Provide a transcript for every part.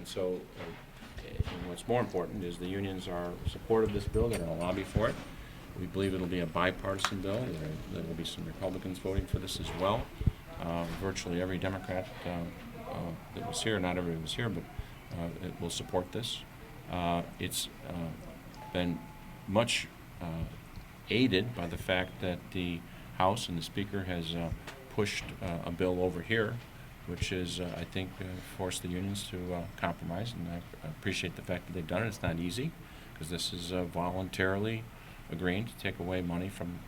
And so and what's more important is the unions are supportive of this bill. They're going to lobby for it. We believe it'll be a bipartisan bill. There will be some Republicans voting for this as well. Virtually every Democrat that was here, not everybody was here, but it will support this. It's been much aided by the fact that the House and the Speaker has pushed a bill over here, which is, I think, forced the unions to compromise, and I appreciate the fact that they've done it. It's not easy, because this is voluntarily agreeing to take away money from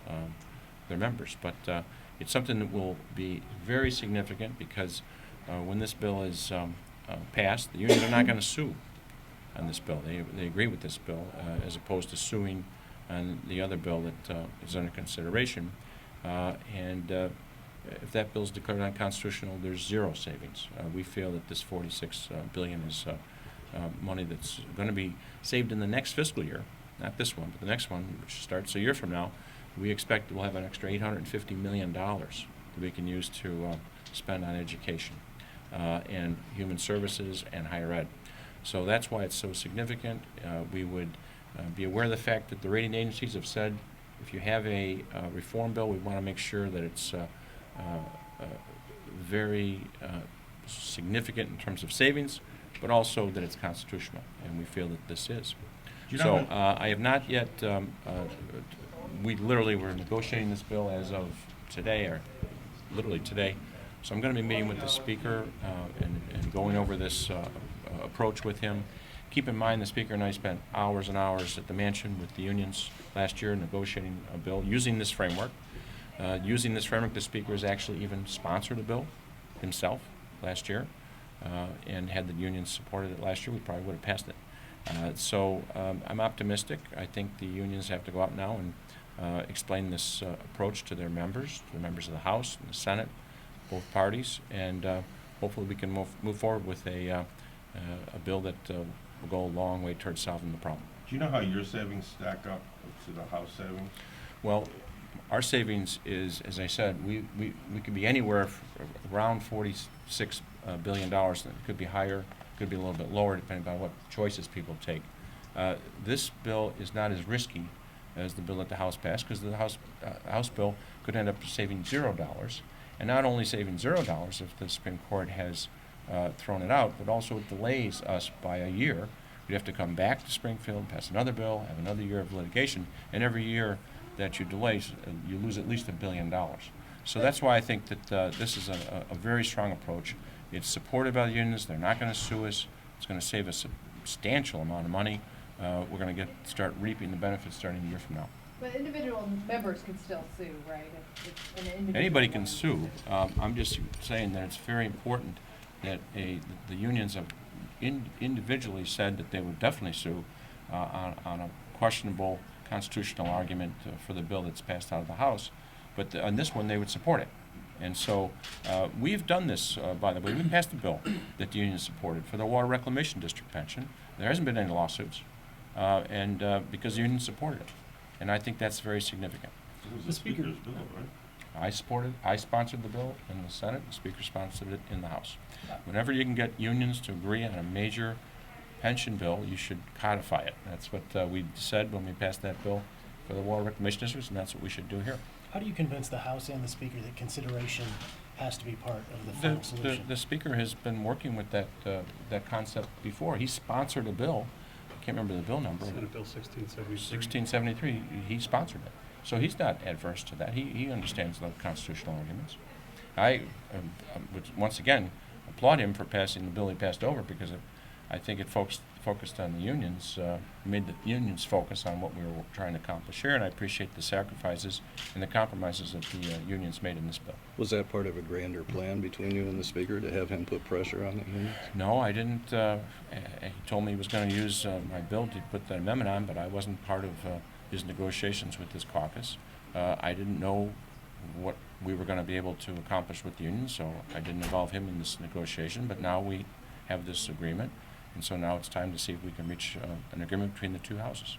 their members. But it's something that will be very significant, because when this bill is passed, the unions are not going to sue on this bill. They agree with this bill, as opposed to suing on the other bill that is under consideration. If that bill is declared unconstitutional, there's zero savings. We feel that this $46 billion is money that's going to be saved in the next fiscal year, not this one, but the next one, which starts a year from now. We expect we'll have an extra $850 million that we can use to spend on education and human services and higher ed. So that's why it's so significant. We would be aware of the fact that the rating agencies have said if you have a reform bill, we want to make sure that it's very significant in terms of savings, but also that it's constitutional, and we feel that this is. So I have not yet, we literally were negotiating this bill as of today, or literally today, so I'm going to be meeting with the Speaker and going over this approach with him. Keep in mind, the Speaker and I spent hours and hours at the mansion with the unions last year negotiating a bill using this framework. The Speaker has actually even sponsored a bill himself last year, and had the unions supported it last year, we probably would have passed it. So I'm optimistic. I think the unions have to go out now and explain this approach to their members, to the members of the House and the Senate, both parties, and hopefully we can move forward with a bill that will go a long way towards solving the problem. Do you know how your savings stack up to the House savings? Well, our savings is, as I said, we could be anywhere around $46 billion. It could be higher, could be a little bit lower, depending on what choices people take. This bill is not as risky as the bill that the House passed, because the House bill could end up saving $0, and not only saving $0 if the Supreme Court has thrown it out, but also it delays us by a year. We'd have to come back to Springfield, pass another bill, have another year of litigation, and every year that you delay, you lose at least $1 billion. So that's why I think that this is a very strong approach. It's supported by the unions. They're not going to sue us. It's going to save us a substantial amount of money. We're going to start reaping the benefits starting a year from now. But individual members can still sue, right? If an individual Anybody can sue. I'm just saying that it's very important that the unions have individually said that they would definitely sue on a questionable constitutional argument for the bill that's passed out of the House, but on this one they would support it. And so we've done this, by the way. We passed a bill that the union supported for the Water Reclamation District pension. There hasn't been any lawsuits, and because the union supported it. And I think that's very significant. It was the Speaker's bill, right? I sponsored the bill in the Senate. The Speaker sponsored it in the House. Whenever you can get unions to agree on a major pension bill, you should codify it. That's what we said when we passed that bill for the Water Reclamation Districts, and that's what we should do here. How do you convince the House and the Speaker that consideration has to be part of the final solution? The Speaker has been working with that concept before. He sponsored a bill. I can't remember the bill number. Senate Bill 1673. 1673. He sponsored it. So he's not adverse to that. He understands the constitutional arguments. I would once again applaud him for passing the bill he passed over, because I think it focused on the unions, made the unions focus on what we were trying to accomplish here, and I appreciate the sacrifices and the compromises that the unions made in this bill. Was that part of a grander plan between you and the Speaker to have him put pressure on the unions? No, I didn't. He told me he was going to use my bill to put the amendment on, but I wasn't part of his negotiations with this caucus. I didn't know what we were going to be able to accomplish with the unions, so I didn't involve him in this negotiation, but now we have this agreement. And so now it's time to see if we can reach an agreement between the two houses.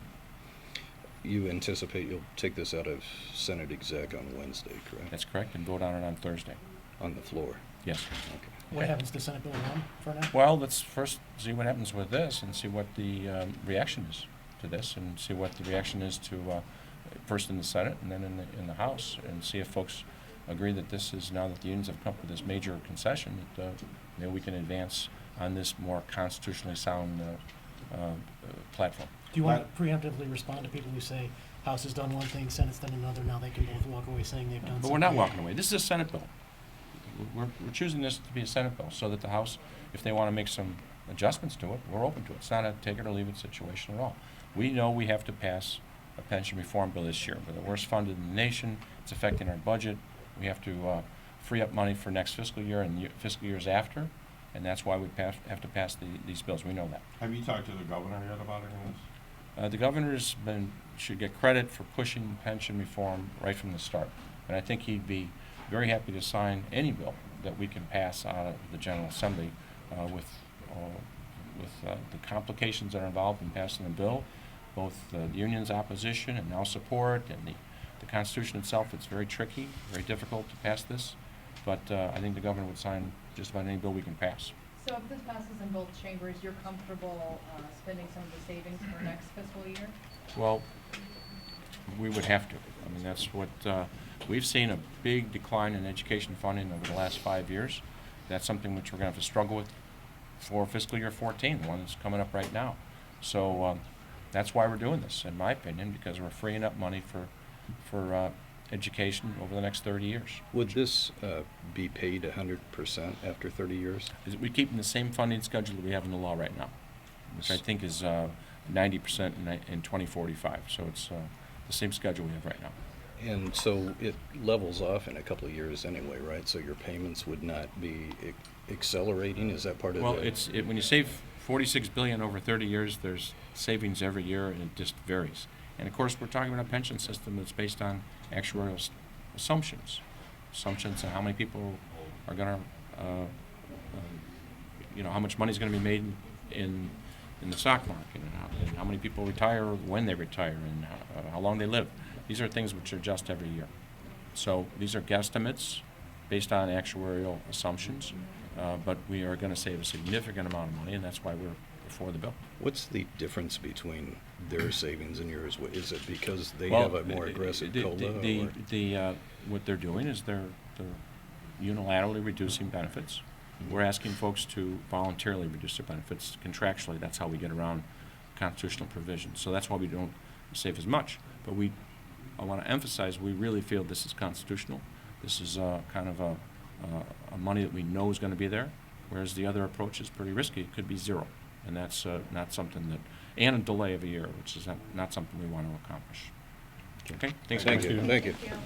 You anticipate you'll take this out of Senate Exec on Wednesday, correct? That's correct, and vote on it on Thursday. On the floor? Yes. Okay. What happens to Senate Bill 1 for now? Well, let's first see what happens with this and see what the reaction is to this, and see what the reaction is to first in the Senate and then in the House, and see if folks agree that this is, now that the unions have come up with this major concession, that maybe we can advance on this more constitutionally sound platform. Do you want to preemptively respond to people who say House has done one thing, Senate's done another, now they can both walk away saying they've done something? But we're not walking away. This is a Senate bill. We're choosing this to be a Senate bill so that the House, if they want to make some adjustments to it, we're open to it. It's not a take it or leave it situation at all. We know we have to pass a pension reform bill this year. We're the worst funded in the nation. It's affecting our budget. We have to free up money for next fiscal year and fiscal years after, and that's why we have to pass these bills. We know that. Have you talked to the governor yet about any of this? The governor's should get credit for pushing pension reform right from the start, and I think he'd be very happy to sign any bill that we can pass out of the General Assembly with the complications that are involved in passing a bill, both the union's opposition and now support, and the Constitution itself. It's very tricky, very difficult to pass this, but I think the governor would sign just about any bill we can pass. So if this passes in both chambers, you're comfortable spending some of the savings for next fiscal year? Well, we would have to. I mean, that's what, we've seen a big decline in education funding over the last 5 years. That's something which we're going to have to struggle with for fiscal year 14, the one that's coming up right now. So that's why we're doing this, in my opinion, because we're freeing up money for education over the next 30 years. Would this be paid 100% after 30 years? We're keeping the same funding schedule that we have in the law right now, which I think is 90% in 2045. So it's the same schedule we have right now. And so it levels off in a couple of years anyway, right? So your payments would not be accelerating? Is that part of Well, the... when you save $46 billion over 30 years, there's savings every year, and it just varies. And of course, we're talking about a pension system that's based on actuarial assumptions on how many people are going to, how much money is going to be made in the stock market, and how many people retire, when they retire, and how long they live. These are things which adjust every year. So these are guesstimates based on actuarial assumptions, but we are going to save a significant amount of money, and that's why we're for the bill. What's the difference between their savings and yours? Is it because they have a more aggressive COLA? What they're doing is they're unilaterally reducing benefits. We're asking folks to voluntarily reduce their benefits contractually. That's how we get around constitutional provisions. So that's why we don't save as much. But I want to emphasize, we really feel this is constitutional. This is kind of a money that we know is going to be there, whereas the other approach is pretty risky. It could be zero, and that's not something that, and a delay of a year, which is not something we want to accomplish. Okay? Thanks. Thank you. Thank you. Thank you.